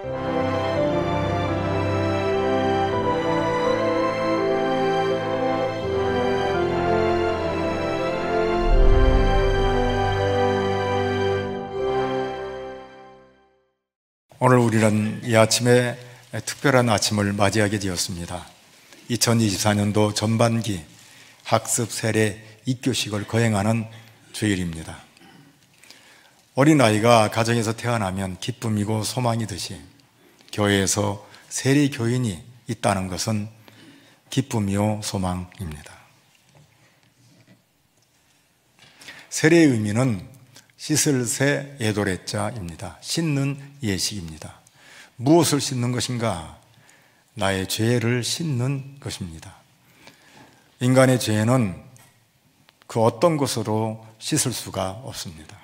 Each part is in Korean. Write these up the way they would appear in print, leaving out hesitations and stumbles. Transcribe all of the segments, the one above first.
오늘 우리는 이 아침에 특별한 아침을 맞이하게 되었습니다. 2024년도 전반기 학습 세례 입교식을 거행하는 주일입니다. 어린아이가 가정에서 태어나면 기쁨이고 소망이듯이 교회에서 세례 교인이 있다는 것은 기쁨이요 소망입니다. 세례의 의미는 씻을 새 예도래자입니다. 씻는 예식입니다. 무엇을 씻는 것인가? 나의 죄를 씻는 것입니다. 인간의 죄는 그 어떤 것으로 씻을 수가 없습니다.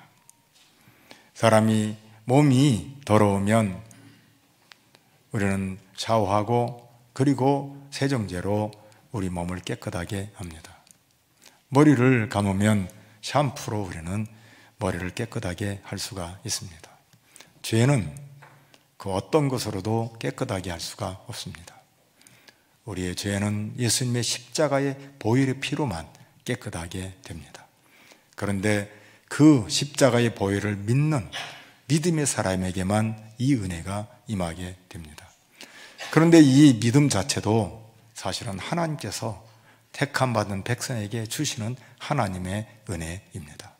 사람이 몸이 더러우면 우리는 샤워하고 그리고 세정제로 우리 몸을 깨끗하게 합니다. 머리를 감으면 샴푸로 우리는 머리를 깨끗하게 할 수가 있습니다. 죄는 그 어떤 것으로도 깨끗하게 할 수가 없습니다. 우리의 죄는 예수님의 십자가의 보혈의 피로만 깨끗하게 됩니다. 그런데 그 십자가의 보혈을 믿는 믿음의 사람에게만 이 은혜가 임하게 됩니다. 그런데 이 믿음 자체도 사실은 하나님께서 택함받은 백성에게 주시는 하나님의 은혜입니다.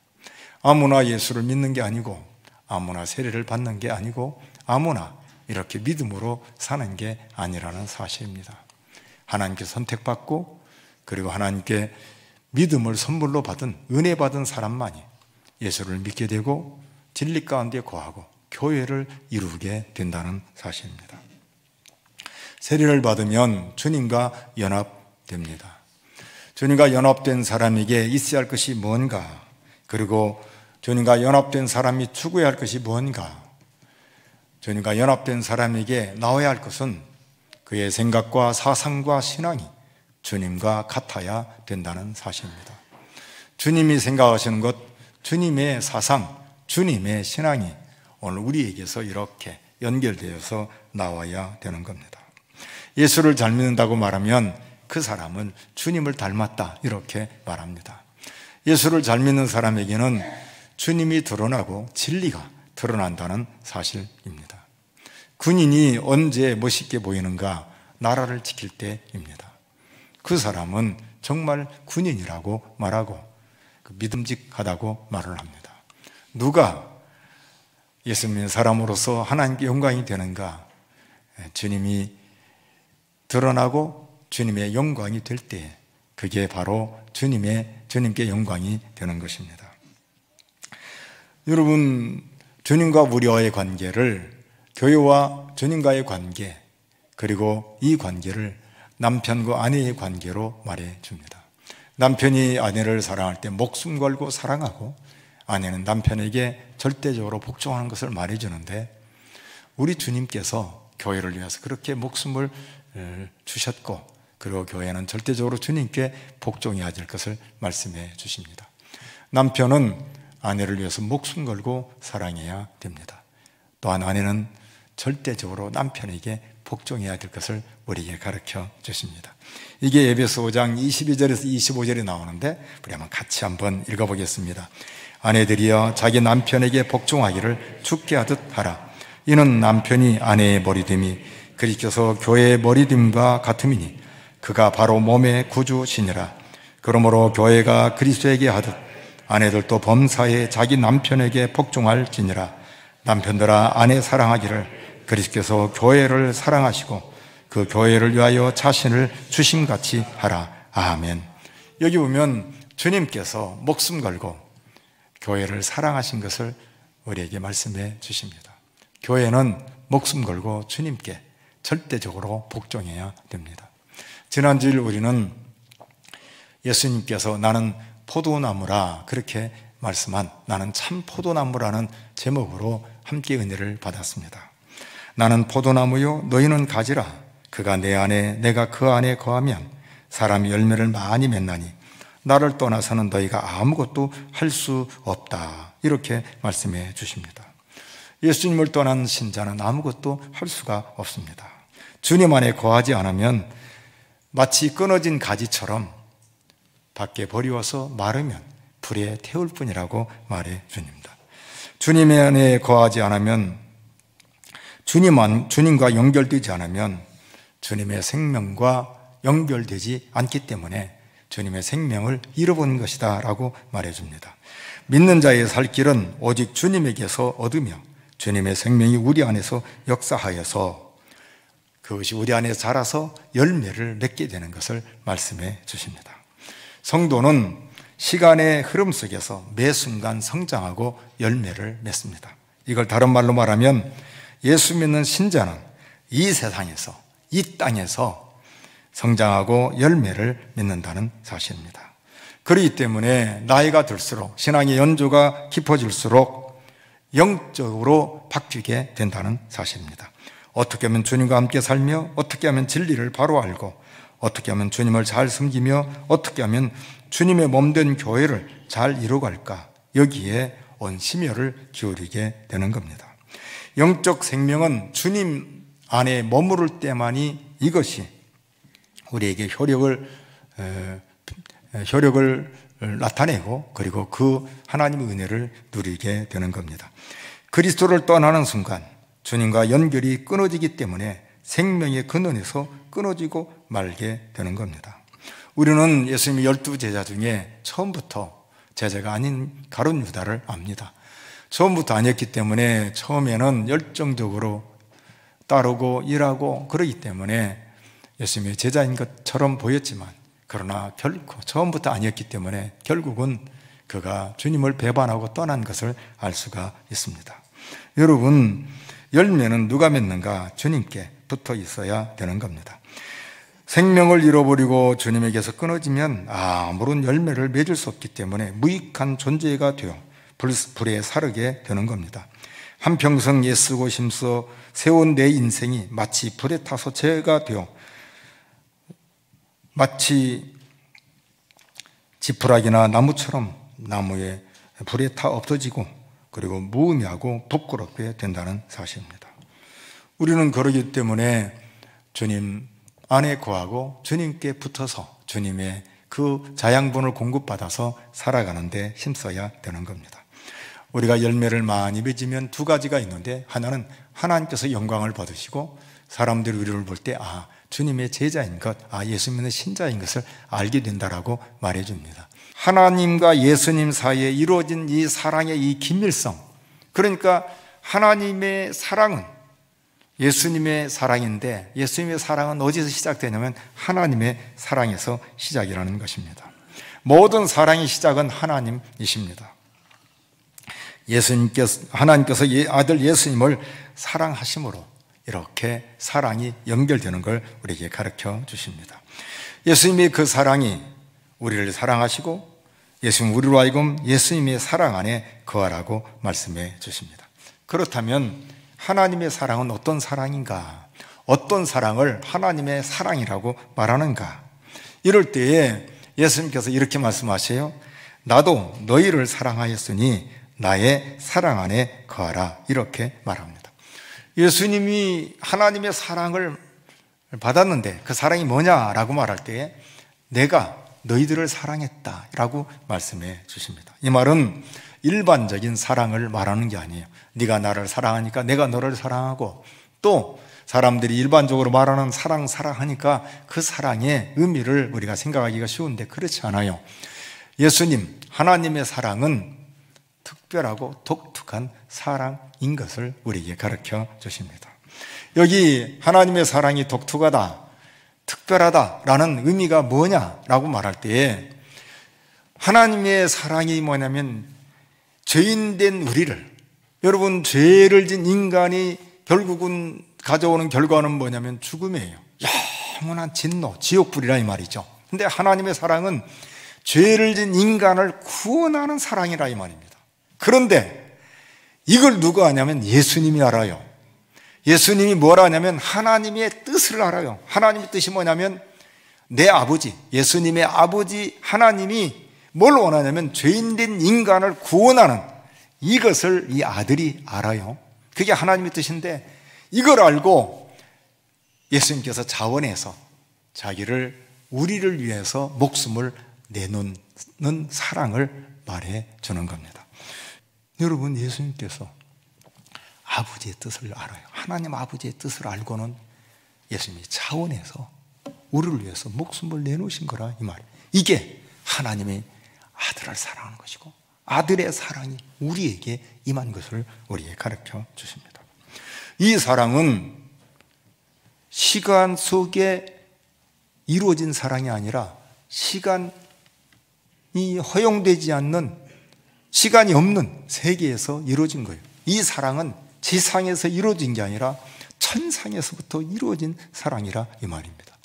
아무나 예수를 믿는 게 아니고 아무나 세례를 받는 게 아니고 아무나 이렇게 믿음으로 사는 게 아니라는 사실입니다. 하나님께 선택받고 그리고 하나님께 믿음을 선물로 받은 은혜 받은 사람만이 예수를 믿게 되고 진리 가운데 거하고 교회를 이루게 된다는 사실입니다. 세례를 받으면 주님과 연합됩니다. 주님과 연합된 사람에게 있어야 할 것이 뭔가, 그리고 주님과 연합된 사람이 추구해야 할 것이 뭔가, 주님과 연합된 사람에게 나와야 할 것은 그의 생각과 사상과 신앙이 주님과 같아야 된다는 사실입니다. 주님이 생각하시는 것, 주님의 사상, 주님의 신앙이 오늘 우리에게서 이렇게 연결되어서 나와야 되는 겁니다. 예수를 잘 믿는다고 말하면 그 사람은 주님을 닮았다 이렇게 말합니다. 예수를 잘 믿는 사람에게는 주님이 드러나고 진리가 드러난다는 사실입니다. 군인이 언제 멋있게 보이는가? 나라를 지킬 때입니다. 그 사람은 정말 군인이라고 말하고 믿음직하다고 말을 합니다. 누가 예수 믿는 사람으로서 하나님께 영광이 되는가? 주님이 드러나고 주님의 영광이 될 때 그게 바로 주님께 영광이 되는 것입니다. 여러분, 주님과 우리와의 관계를, 교회와 주님과의 관계, 그리고 이 관계를 남편과 아내의 관계로 말해줍니다. 남편이 아내를 사랑할 때 목숨 걸고 사랑하고 아내는 남편에게 절대적으로 복종하는 것을 말해주는데, 우리 주님께서 교회를 위해서 그렇게 목숨을 주셨고 그리고 교회는 절대적으로 주님께 복종해야 될 것을 말씀해 주십니다. 남편은 아내를 위해서 목숨 걸고 사랑해야 됩니다. 또한 아내는 절대적으로 남편에게 복종해야 될 것을 우리에게 가르쳐 주십니다. 이게 에베소 5장 22절에서 25절에 나오는데 우리 같이 한번 읽어보겠습니다. 아내들이여 자기 남편에게 복종하기를 죽게 하듯 하라. 이는 남편이 아내의 머리됨이 그리스도께서 교회의 머리됨과 같음이니 그가 바로 몸의 구주시니라. 그러므로 교회가 그리스도에게 하듯 아내들도 범사에 자기 남편에게 복종할지니라. 남편들아 아내 사랑하기를 그리스도께서 교회를 사랑하시고 그 교회를 위하여 자신을 주심같이 하라. 아멘. 여기 보면 주님께서 목숨 걸고 교회를 사랑하신 것을 우리에게 말씀해 주십니다. 교회는 목숨 걸고 주님께 절대적으로 복종해야 됩니다. 지난주일 우리는 예수님께서 나는 포도나무라 그렇게 말씀한 나는 참 포도나무라는 제목으로 함께 은혜를 받았습니다. 나는 포도나무요 너희는 가지라. 그가 내 안에 내가 그 안에 거하면 사람이 열매를 많이 맺나니 나를 떠나서는 너희가 아무것도 할 수 없다. 이렇게 말씀해 주십니다. 예수님을 떠난 신자는 아무것도 할 수가 없습니다. 주님 안에 거하지 않으면 마치 끊어진 가지처럼 밖에 버리워서 마르면 불에 태울 뿐이라고 말해 줍니다. 주님 안에 거하지 않으면, 주님과 연결되지 않으면 주님의 생명과 연결되지 않기 때문에 주님의 생명을 잃어버린 것이다 라고 말해 줍니다. 믿는 자의 살 길은 오직 주님에게서 얻으며 주님의 생명이 우리 안에서 역사하여서 그것이 우리 안에 자라서 열매를 맺게 되는 것을 말씀해 주십니다. 성도는 시간의 흐름 속에서 매 순간 성장하고 열매를 맺습니다. 이걸 다른 말로 말하면 예수 믿는 신자는 이 세상에서, 이 땅에서 성장하고 열매를 맺는다는 사실입니다. 그렇기 때문에 나이가 들수록, 신앙의 연조가 깊어질수록 영적으로 바뀌게 된다는 사실입니다. 어떻게 하면 주님과 함께 살며, 어떻게 하면 진리를 바로 알고, 어떻게 하면 주님을 잘 섬기며, 어떻게 하면 주님의 몸된 교회를 잘 이루어갈까, 여기에 온 심혈을 기울이게 되는 겁니다. 영적 생명은 주님 안에 머무를 때만이 이것이 우리에게 효력을 나타내고, 그리고 그 하나님의 은혜를 누리게 되는 겁니다. 그리스도를 떠나는 순간 주님과 연결이 끊어지기 때문에 생명의 근원에서 끊어지고 말게 되는 겁니다. 우리는 예수님의 12제자 중에 처음부터 제자가 아닌 가룟 유다를 압니다. 처음부터 아니었기 때문에 처음에는 열정적으로 따르고 일하고 그러기 때문에 예수님의 제자인 것처럼 보였지만, 그러나 결코 처음부터 아니었기 때문에 결국은 그가 주님을 배반하고 떠난 것을 알 수가 있습니다. 여러분, 열매는 누가 맺는가? 주님께 붙어 있어야 되는 겁니다. 생명을 잃어버리고 주님에게서 끊어지면 아무런 열매를 맺을 수 없기 때문에 무익한 존재가 되어 불에 사르게 되는 겁니다. 한평생 애쓰고 힘써 세운 내 인생이 마치 불에 타서 재가 되어 마치 지푸라기나 나무처럼 나무에 불에 타 없어지고, 그리고 무의미하고 부끄럽게 된다는 사실입니다. 우리는 그러기 때문에 주님 안에 거하고 주님께 붙어서 주님의 그 자양분을 공급받아서 살아가는 데 힘써야 되는 겁니다. 우리가 열매를 많이 맺으면 두 가지가 있는데, 하나는 하나님께서 영광을 받으시고 사람들이 우리를 볼 때 주님의 제자인 것, 예수 믿는 신자인 것을 알게 된다라고 말해줍니다. 하나님과 예수님 사이에 이루어진 이 사랑의 이 긴밀성, 그러니까 하나님의 사랑은 예수님의 사랑인데, 예수님의 사랑은 어디서 시작되냐면 하나님의 사랑에서 시작이라는 것입니다. 모든 사랑의 시작은 하나님이십니다. 하나님께서 아들 예수님을 사랑하심으로 이렇게 사랑이 연결되는 걸 우리에게 가르쳐 주십니다. 예수님의 그 사랑이 우리를 사랑하시고, 예수님 우리로 하여금 예수님의 사랑 안에 거하라고 말씀해 주십니다. 그렇다면 하나님의 사랑은 어떤 사랑인가? 어떤 사랑을 하나님의 사랑이라고 말하는가? 이럴 때에 예수님께서 이렇게 말씀하세요. 나도 너희를 사랑하였으니 나의 사랑 안에 거하라, 이렇게 말합니다. 예수님이 하나님의 사랑을 받았는데 그 사랑이 뭐냐라고 말할 때에 내가 너희들을 사랑했다라고 말씀해 주십니다. 이 말은 일반적인 사랑을 말하는 게 아니에요. 네가 나를 사랑하니까 내가 너를 사랑하고, 또 사람들이 일반적으로 말하는 사랑하니까 그 사랑의 의미를 우리가 생각하기가 쉬운데 그렇지 않아요. 예수님, 하나님의 사랑은 특별하고 독특한 사랑인 것을 우리에게 가르쳐 주십니다. 여기 하나님의 사랑이 독특하다, 특별하다라는 의미가 뭐냐라고 말할 때에, 하나님의 사랑이 뭐냐면 죄인된 우리를, 여러분, 죄를 진 인간이 결국은 가져오는 결과는 뭐냐면 죽음이에요. 영원한 진노, 지옥불이라 이 말이죠. 근데 하나님의 사랑은 죄를 진 인간을 구원하는 사랑이라 이 말입니다. 그런데 이걸 누가 아냐면 예수님이 알아요. 예수님이 뭘 아냐면 하나님의 뜻을 알아요. 하나님의 뜻이 뭐냐면 내 아버지, 예수님의 아버지 하나님이 뭘 원하냐면 죄인된 인간을 구원하는 이것을 이 아들이 알아요. 그게 하나님의 뜻인데, 이걸 알고 예수님께서 자원해서 자기를 우리를 위해서 목숨을 내놓는 사랑을 말해 주는 겁니다. 여러분, 예수님께서 아버지의 뜻을 알아요. 하나님 아버지의 뜻을 알고는 예수님이 자원해서 우리를 위해서 목숨을 내놓으신 거라, 이 말이에요. 이게 하나님의 아들을 사랑하는 것이고 아들의 사랑이 우리에게 임한 것을 우리에게 가르쳐 주십니다. 이 사랑은 시간 속에 이루어진 사랑이 아니라 시간이 허용되지 않는, 시간이 없는 세계에서 이루어진 거예요. 이 사랑은 지상에서 이루어진 게 아니라 천상에서부터 이루어진 사랑이라 이 말입니다.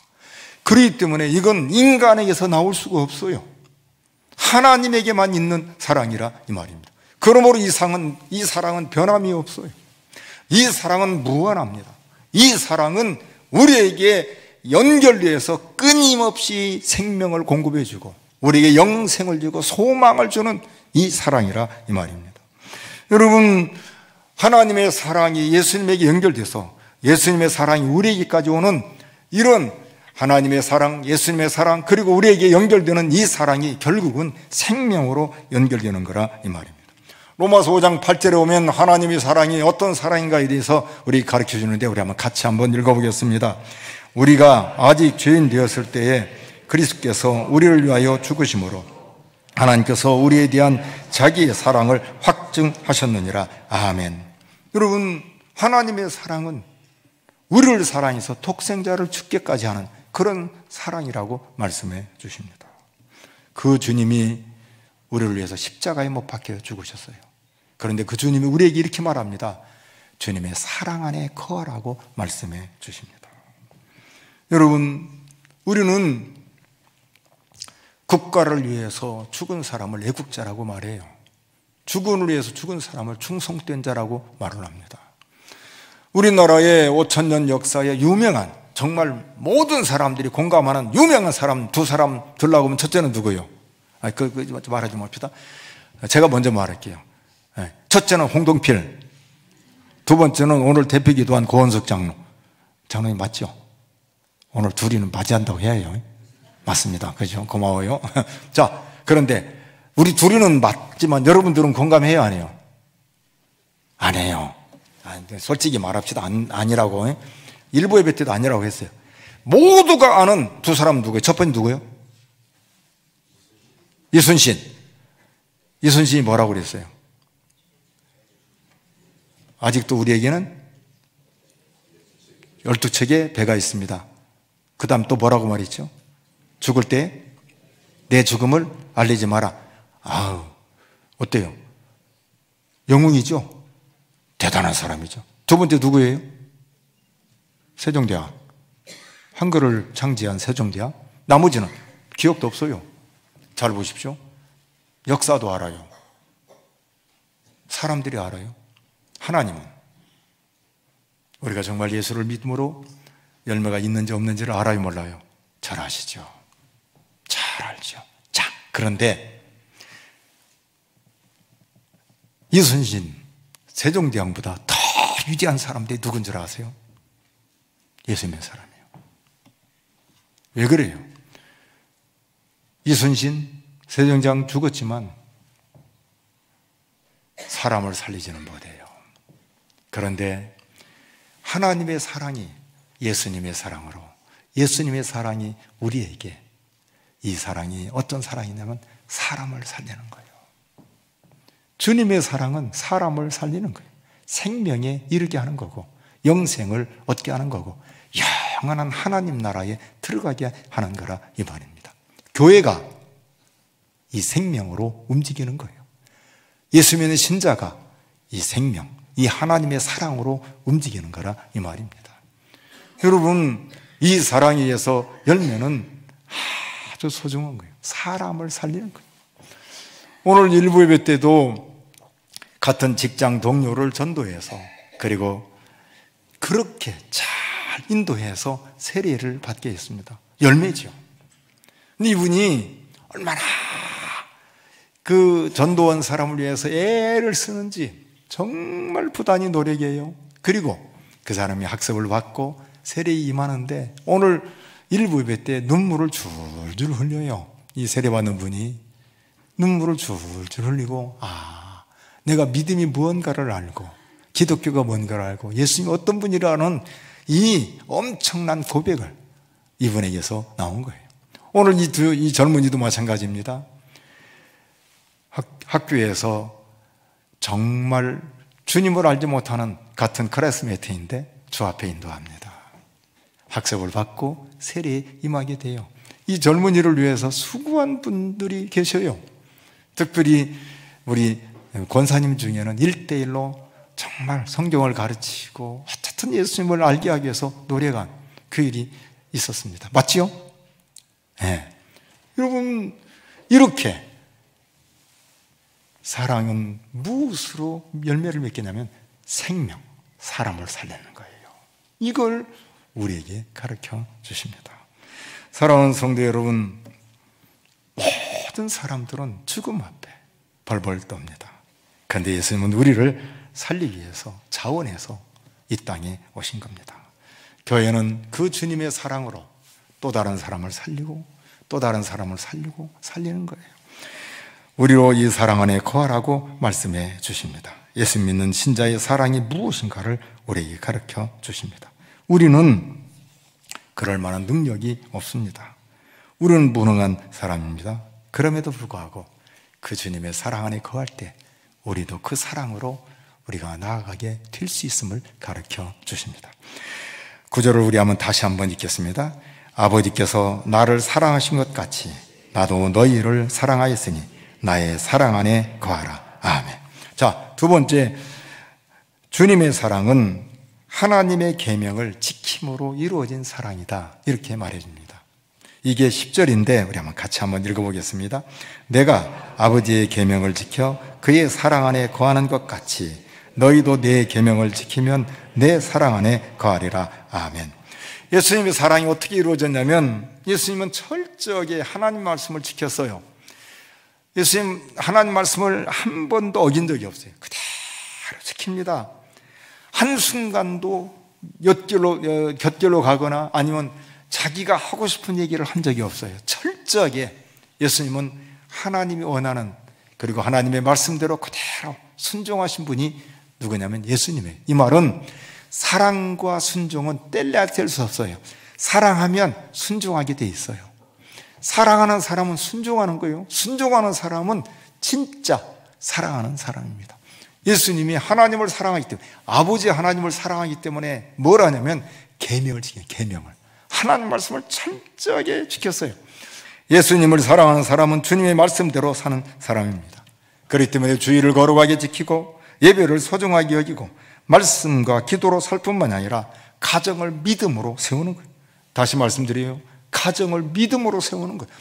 그렇기 때문에 이건 인간에게서 나올 수가 없어요. 하나님에게만 있는 사랑이라 이 말입니다. 그러므로 이 사랑은 변함이 없어요. 이 사랑은 무한합니다. 이 사랑은 우리에게 연결돼서 끊임없이 생명을 공급해 주고 우리에게 영생을 주고 소망을 주는 이 사랑이라 이 말입니다. 여러분, 하나님의 사랑이 예수님에게 연결돼서 예수님의 사랑이 우리에게까지 오는 이런 하나님의 사랑, 예수님의 사랑, 그리고 우리에게 연결되는 이 사랑이 결국은 생명으로 연결되는 거라 이 말입니다. 로마서 5장 8절에 오면 하나님의 사랑이 어떤 사랑인가에 대해서 우리 가르쳐 주는데, 우리 같이 한번 읽어보겠습니다. 우리가 아직 죄인 되었을 때에 그리스도께서 우리를 위하여 죽으심으로 하나님께서 우리에 대한 자기의 사랑을 확증하셨느니라. 아멘. 여러분, 하나님의 사랑은 우리를 사랑해서 독생자를 죽게까지 하는 그런 사랑이라고 말씀해 주십니다. 그 주님이 우리를 위해서 십자가에 못 박혀 죽으셨어요. 그런데 그 주님이 우리에게 이렇게 말합니다. 주님의 사랑 안에 거하라고 말씀해 주십니다. 여러분, 우리는 국가를 위해서 죽은 사람을 애국자라고 말해요. 주군을 위해서 죽은 사람을 충성된 자라고 말을 합니다. 우리나라의 5,000년 역사에 유명한, 정말 모든 사람들이 공감하는 유명한 사람 두 사람 들라고 하면, 첫째는 누구예요? 말하지 맙시다. 제가 먼저 말할게요. 첫째는 홍동필, 두 번째는 오늘 대표기도한 고원석 장로. 장로님 맞죠? 오늘 둘이는 맞이한다고 해야 해요. 맞습니다. 그죠? 고마워요. 자, 그런데 우리 둘이는 맞지만 여러분들은 공감해요, 안 해요? 안 해요. 솔직히 말합시다. 아니라고. 일부 예배 때도 아니라고 했어요. 모두가 아는 두 사람은 누구예요? 첫 번째 누구예요? 이순신. 이순신이 뭐라고 그랬어요? 아직도 우리에게는 12척의 배가 있습니다. 그 다음 또 뭐라고 말했죠? 죽을 때 내 죽음을 알리지 마라. 아우, 어때요? 영웅이죠? 대단한 사람이죠. 두 번째 누구예요? 세종대왕. 한글을 창제한 세종대왕. 나머지는 기억도 없어요. 잘 보십시오. 역사도 알아요. 사람들이 알아요. 하나님은 우리가 정말 예수를 믿음으로 열매가 있는지 없는지를 알아요, 몰라요? 잘 아시죠? 잘 알죠. 자, 그런데 이순신, 세종대왕보다 더 위대한 사람들이 누군 줄 아세요? 예수님의 사람이에요. 왜 그래요? 이순신, 세종대왕 죽었지만 사람을 살리지는 못해요. 그런데 하나님의 사랑이 예수님의 사랑으로, 예수님의 사랑이 우리에게, 이 사랑이 어떤 사랑이냐면 사람을 살리는 거예요. 주님의 사랑은 사람을 살리는 거예요. 생명에 이르게 하는 거고 영생을 얻게 하는 거고 영원한 하나님 나라에 들어가게 하는 거라 이 말입니다. 교회가 이 생명으로 움직이는 거예요. 예수 믿는 신자가 이 생명, 이 하나님의 사랑으로 움직이는 거라 이 말입니다. 여러분, 이 사랑에 의해서 열매는 아주 소중한 거예요. 사람을 살리는 거예요. 오늘 일부 예배 때도 같은 직장 동료를 전도해서, 그리고 그렇게 잘 인도해서 세례를 받게 했습니다. 열매죠. 근데 이분이 얼마나 그 전도원 사람을 위해서 애를 쓰는지 정말 부단히 노력해요. 그리고 그 사람이 학습을 받고 세례에 임하는데 오늘 일부 예배 때 눈물을 줄줄 흘려요. 이 세례받는 분이 눈물을 줄줄 흘리고 내가 믿음이 무언가를 알고 기독교가 뭔가를 알고 예수님이 어떤 분이라는 이 엄청난 고백을 이분에게서 나온 거예요. 오늘 이 젊은이도 마찬가지입니다. 학교에서 정말 주님을 알지 못하는 같은 클래스메이트인데 주 앞에 인도합니다. 학습을 받고 세례에 임하게 돼요. 이 젊은이를 위해서 수고한 분들이 계셔요. 특별히 우리 권사님 중에는 1대1로 정말 성경을 가르치고 어쨌든 예수님을 알게 하기 위해서 노력한 그 일이 있었습니다. 맞지요? 네. 여러분, 이렇게 사랑은 무엇으로 열매를 맺겠냐면 생명, 사람을 살리는 거예요. 이걸 우리에게 가르쳐 주십니다. 사랑하는 성도 여러분, 모든 사람들은 죽음 앞에 벌벌 떱니다. 그런데 예수님은 우리를 살리기 위해서 자원해서 이 땅에 오신 겁니다. 교회는 그 주님의 사랑으로 또 다른 사람을 살리고 또 다른 사람을 살리고 살리는 거예요. 우리로 이 사랑 안에 거하라고 말씀해 주십니다. 예수 믿는 신자의 사랑이 무엇인가를 우리에게 가르쳐 주십니다. 우리는 그럴 만한 능력이 없습니다. 우리는 무능한 사람입니다. 그럼에도 불구하고 그 주님의 사랑 안에 거할 때 우리도 그 사랑으로 우리가 나아가게 될 수 있음을 가르쳐 주십니다. 구절을 우리 한번 다시 한번 읽겠습니다. 아버지께서 나를 사랑하신 것 같이 나도 너희를 사랑하였으니 나의 사랑 안에 거하라. 아멘. 자, 두 번째, 주님의 사랑은 하나님의 계명을 지킴으로 이루어진 사랑이다. 이렇게 말해줍니다. 이게 10절인데 우리 같이 한번 읽어보겠습니다. 내가 아버지의 계명을 지켜 그의 사랑 안에 거하는 것 같이 너희도 내 계명을 지키면 내 사랑 안에 거하리라. 아멘. 예수님의 사랑이 어떻게 이루어졌냐면 예수님은 철저하게 하나님 말씀을 지켰어요. 예수님 하나님 말씀을 한 번도 어긴 적이 없어요. 그대로 지킵니다. 한순간도 곁길로 가거나 아니면 자기가 하고 싶은 얘기를 한 적이 없어요. 철저하게 예수님은 하나님이 원하는 그리고 하나님의 말씀대로 그대로 순종하신 분이 누구냐면 예수님이에요. 이 말은 사랑과 순종은 뗄래야 뗄 수 없어요. 사랑하면 순종하게 돼 있어요. 사랑하는 사람은 순종하는 거예요. 순종하는 사람은 진짜 사랑하는 사람입니다. 예수님이 하나님을 사랑하기 때문에 아버지 하나님을 사랑하기 때문에 뭘 하냐면 계명을 지켜요. 계명을 하나님 말씀을 철저하게 지켰어요. 예수님을 사랑하는 사람은 주님의 말씀대로 사는 사람입니다. 그렇기 때문에 주의를 거룩하게 지키고 예배를 소중하게 여기고 말씀과 기도로 살 뿐만 아니라 가정을 믿음으로 세우는 거예요. 다시 말씀드려요. 가정을 믿음으로 세우는 거예요.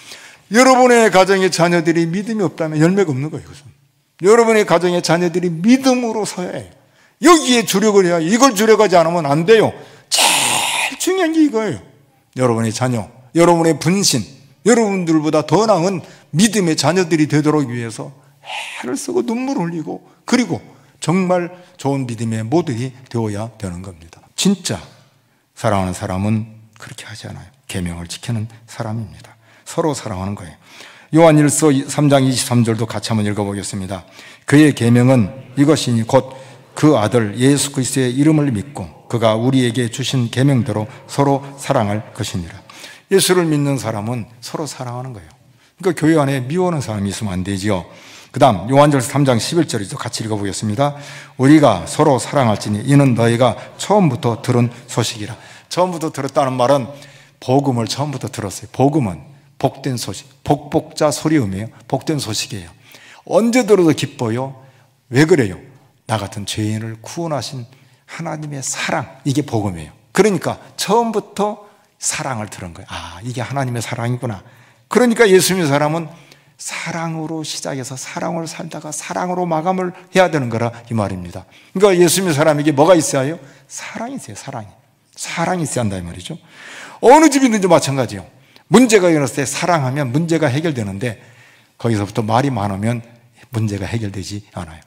여러분의 가정의 자녀들이 믿음이 없다면 열매가 없는 거예요. 이것은. 여러분의 가정의 자녀들이 믿음으로 서야 해요. 여기에 주력을 해야 해요. 이걸 주력하지 않으면 안 돼요. 제일 중요한 게 이거예요. 여러분의 자녀, 여러분의 분신, 여러분들보다 더 나은 믿음의 자녀들이 되도록 위해서 애를 쓰고 눈물을 흘리고 그리고 정말 좋은 믿음의 모델이 되어야 되는 겁니다. 진짜 사랑하는 사람은 그렇게 하지 않아요. 계명을 지키는 사람입니다. 서로 사랑하는 거예요. 요한일서 3장 23절도 같이 한번 읽어보겠습니다. 그의 계명은 이것이니 곧 그 아들 예수 그리스도의 이름을 믿고 그가 우리에게 주신 계명대로 서로 사랑할 것이니라. 예수를 믿는 사람은 서로 사랑하는 거예요. 그러니까 교회 안에 미워하는 사람이 있으면 안 되지요. 그 다음 요한일서 3장 11절에도 같이 읽어보겠습니다. 우리가 서로 사랑할지니 이는 너희가 처음부터 들은 소식이라. 처음부터 들었다는 말은 복음을 처음부터 들었어요. 복음은 복된 소식, 복복자 소리음이에요. 복된 소식이에요. 언제 들어도 기뻐요. 왜 그래요? 나 같은 죄인을 구원하신 하나님의 사랑, 이게 복음이에요. 그러니까 처음부터 사랑을 들은 거예요. 아, 이게 하나님의 사랑이구나. 그러니까 예수님의 사람은 사랑으로 시작해서 사랑으로 살다가 사랑으로 마감을 해야 되는 거라 이 말입니다. 그러니까 예수님의 사람에게 뭐가 있어야 해요? 사랑이 있어요. 사랑이 있어야 한다 이 말이죠. 어느 집이든지 마찬가지예요. 문제가 일어났을 때 사랑하면 문제가 해결되는데 거기서부터 말이 많으면 문제가 해결되지 않아요.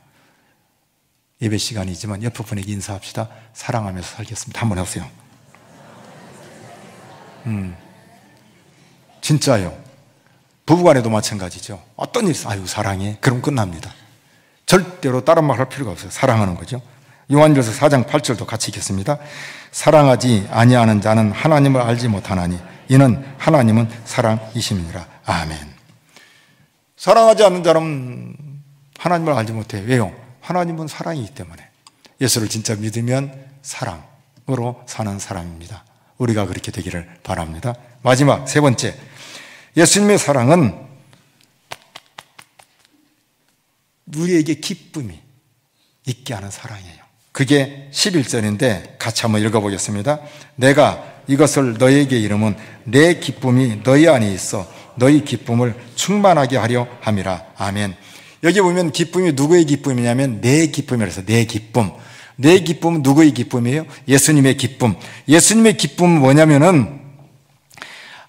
예배 시간이지만 옆에 분에게 인사합시다. 사랑하면서 살겠습니다. 한번 해보세요. 진짜요. 부부간에도 마찬가지죠. 어떤 일 있어? 아유 사랑해. 그럼 끝납니다. 절대로 다른 말 할 필요가 없어요. 사랑하는 거죠. 요한일서 4장 8절도 같이 읽겠습니다. 사랑하지 아니하는 자는 하나님을 알지 못하나니 이는 하나님은 사랑이심이니라. 아멘. 사랑하지 않는 자는 하나님을 알지 못해요. 왜요? 하나님은 사랑이기 때문에. 예수를 진짜 믿으면 사랑으로 사는 사람입니다. 우리가 그렇게 되기를 바랍니다. 마지막 세 번째, 예수님의 사랑은 우리에게 기쁨이 있게 하는 사랑이에요. 그게 11절인데 같이 한번 읽어보겠습니다. 내가 이것을 너희에게 이름은 내 기쁨이 너희 안에 있어 너희 기쁨을 충만하게 하려 함이라. 아멘. 여기 보면 기쁨이 누구의 기쁨이냐면 내 기쁨이라서 내 기쁨. 내 기쁨은 누구의 기쁨이에요? 예수님의 기쁨. 예수님의 기쁨은 뭐냐면은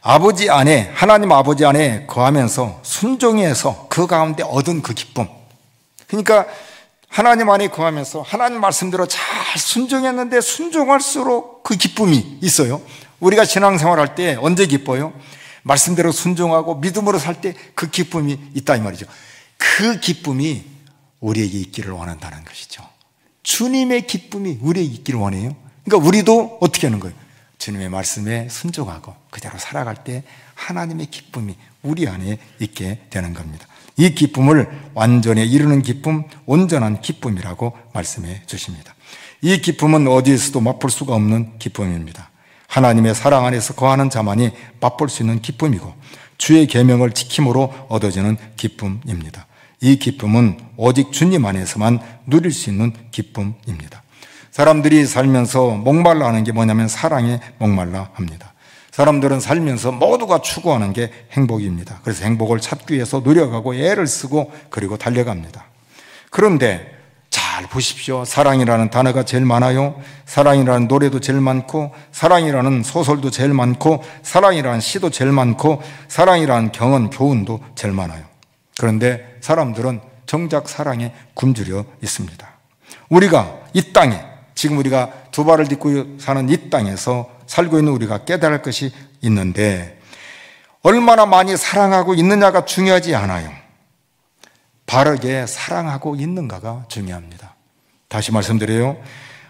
아버지 안에, 하나님 아버지 안에 거하면서 순종해서 그 가운데 얻은 그 기쁨. 그러니까 하나님 안에 거하면서 하나님 말씀대로 잘 순종했는데 순종할수록 그 기쁨이 있어요. 우리가 신앙생활 할 때 언제 기뻐요? 말씀대로 순종하고 믿음으로 살 때 그 기쁨이 있다 이 말이죠. 그 기쁨이 우리에게 있기를 원한다는 것이죠. 주님의 기쁨이 우리에게 있기를 원해요. 그러니까 우리도 어떻게 하는 거예요? 주님의 말씀에 순종하고 그대로 살아갈 때 하나님의 기쁨이 우리 안에 있게 되는 겁니다. 이 기쁨을 완전에 이루는 기쁨, 온전한 기쁨이라고 말씀해 주십니다. 이 기쁨은 어디에서도 맛볼 수가 없는 기쁨입니다. 하나님의 사랑 안에서 거하는 자만이 맛볼 수 있는 기쁨이고 주의 계명을 지킴으로 얻어지는 기쁨입니다. 이 기쁨은 오직 주님 안에서만 누릴 수 있는 기쁨입니다. 사람들이 살면서 목말라 하는 게 뭐냐면 사랑에 목말라 합니다. 사람들은 살면서 모두가 추구하는 게 행복입니다. 그래서 행복을 찾기 위해서 노력하고 애를 쓰고 그리고 달려갑니다. 그런데 잘 보십시오. 사랑이라는 단어가 제일 많아요. 사랑이라는 노래도 제일 많고 사랑이라는 소설도 제일 많고 사랑이라는 시도 제일 많고 사랑이라는 경은 교훈도 제일 많아요. 그런데 사람들은 정작 사랑에 굶주려 있습니다. 우리가 이 땅에 지금 우리가 두 발을 딛고 사는 이 땅에서 살고 있는 우리가 깨달을 것이 있는데 얼마나 많이 사랑하고 있느냐가 중요하지 않아요. 바르게 사랑하고 있는가가 중요합니다. 다시 말씀드려요.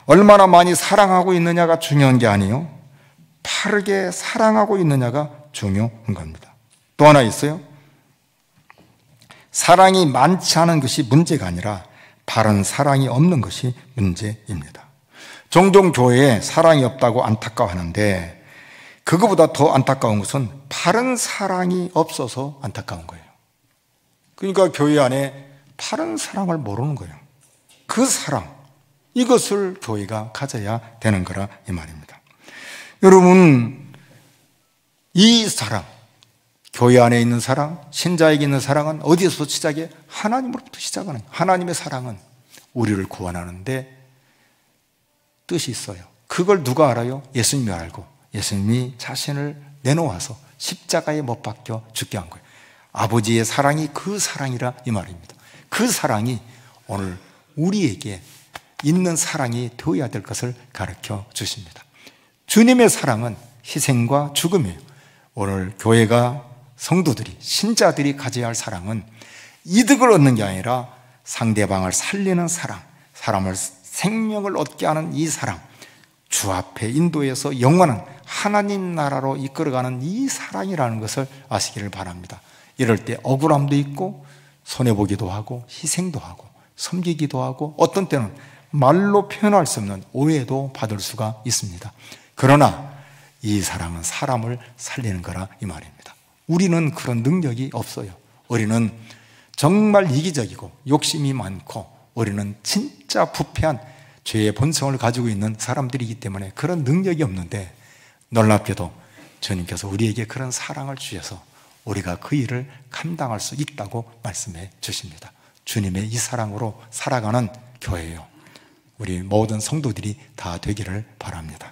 얼마나 많이 사랑하고 있느냐가 중요한 게 아니에요. 바르게 사랑하고 있느냐가 중요한 겁니다. 또 하나 있어요. 사랑이 많지 않은 것이 문제가 아니라 바른 사랑이 없는 것이 문제입니다. 종종 교회에 사랑이 없다고 안타까워하는데 그거보다 더 안타까운 것은 바른 사랑이 없어서 안타까운 거예요. 그러니까 교회 안에 바른 사랑을 모르는 거예요. 그 사랑, 이것을 교회가 가져야 되는 거라 이 말입니다. 여러분, 이 사랑, 교회 안에 있는 사랑, 신자에게 있는 사랑은 어디에서 시작해? 하나님으로부터 시작하는 거예요. 하나님의 사랑은 우리를 구원하는데 뜻이 있어요. 그걸 누가 알아요? 예수님이 알고 예수님이 자신을 내놓아서 십자가에 못 박혀 죽게 한 거예요. 아버지의 사랑이 그 사랑이라 이 말입니다. 그 사랑이 오늘 우리에게 있는 사랑이 되어야 될 것을 가르쳐 주십니다. 주님의 사랑은 희생과 죽음이에요. 오늘 교회가 성도들이 신자들이 가져야 할 사랑은 이득을 얻는 게 아니라 상대방을 살리는 사랑, 사람을 생명을 얻게 하는 이 사랑, 주 앞에 인도해서 영원한 하나님 나라로 이끌어가는 이 사랑이라는 것을 아시기를 바랍니다. 이럴 때 억울함도 있고 손해보기도 하고 희생도 하고 섬기기도 하고 어떤 때는 말로 표현할 수 없는 오해도 받을 수가 있습니다. 그러나 이 사랑은 사람을 살리는 거라 이 말입니다. 우리는 그런 능력이 없어요. 우리는 정말 이기적이고 욕심이 많고 우리는 진짜 부패한 죄의 본성을 가지고 있는 사람들이기 때문에 그런 능력이 없는데 놀랍게도 주님께서 우리에게 그런 사랑을 주셔서 우리가 그 일을 감당할 수 있다고 말씀해 주십니다. 주님의 이 사랑으로 살아가는 교회예요. 우리 모든 성도들이 다 되기를 바랍니다.